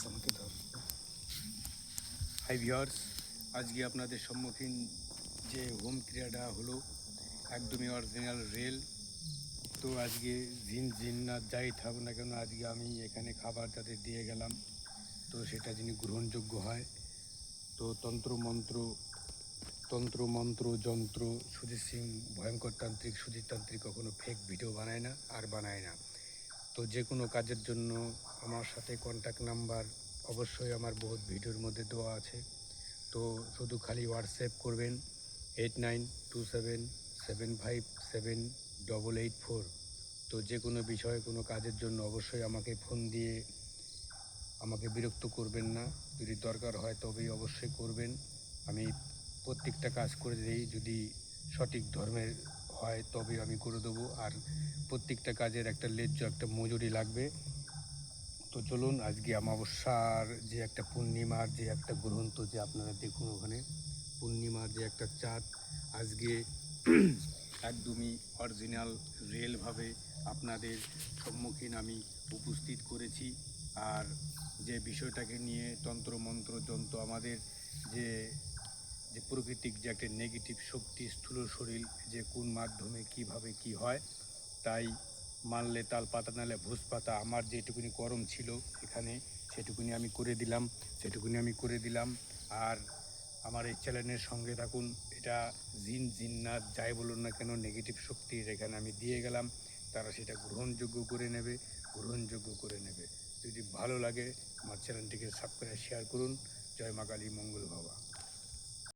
আমাকে ধর। Hi viewers, আজকে আপনাদের সম্মুখীন যে হোম ক্রিয়াটা হলো একদমই অরিজিনাল রেল। তো আজকে জিন্নাত যাই থাকুক না কেন, আজকে আমি এখানে খাবার তাদের দিয়ে গেলাম, তো সেটা যিনি গ্রহণযোগ্য হয়। তো তন্ত্র মন্ত্র যন্ত্র সুজিত সিং ভয়ঙ্কর তান্ত্রিক, সুজিত তান্ত্রিক কখনো ফেক ভিডিও বানায় না আর বানায় না। তো যে কোনো কাজের জন্য আমার সাথে কন্ট্যাক্ট নাম্বার অবশ্যই আমার বহুত ভিডিওর মধ্যে দেওয়া আছে। তো শুধু খালি হোয়াটসঅ্যাপ করবেন 8927757884। তো যে কোনো বিষয়ে কোনো কাজের জন্য অবশ্যই আমাকে ফোন দিয়ে আমাকে বিরক্ত করবেন না। যদি দরকার হয় তবেই অবশ্যই করবেন। আমি প্রত্যেকটা কাজ করে দিই, যদি সঠিক ধর্মের হয় তবে আমি করে দেবো। আর প্রত্যেকটা কাজের একটা ন্যায্য একটা মজুরি লাগবে। তো চলুন, আজকে অমাবস্যার যে একটা পূর্ণিমার যে একটা গ্রন্থ, যে আপনারা দেখুন ওখানে পূর্ণিমার যে একটা চাঁদ, আজকে একদমই অরিজিনাল রিয়েলভাবে আপনাদের সম্মুখীন আমি উপস্থিত করেছি। আর যে বিষয়টাকে নিয়ে তন্ত্রমন্ত্র যন্ত্র আমাদের যে যে প্রকৃতিক যে একটা নেগেটিভ শক্তি স্থূল শরীর, যে কোন মাধ্যমে কিভাবে কি হয়, তাই মানলে তাল পাতা নালে ভুষ পাতা। আমার যেটুকুনি করম ছিল এখানে সেটুকুনি আমি করে দিলাম। আর আমার এই চ্যানেলের সঙ্গে থাকুন। এটা জিন্নাত যাই বলুন না কেন, নেগেটিভ শক্তির এখানে আমি দিয়ে গেলাম, তারা সেটা গ্রহণযোগ্য করে নেবে। যদি ভালো লাগে আমার চ্যানেলটিকে সাবস্ক্রাইব শেয়ার করুন। জয় মা কালী, মঙ্গল ভবা।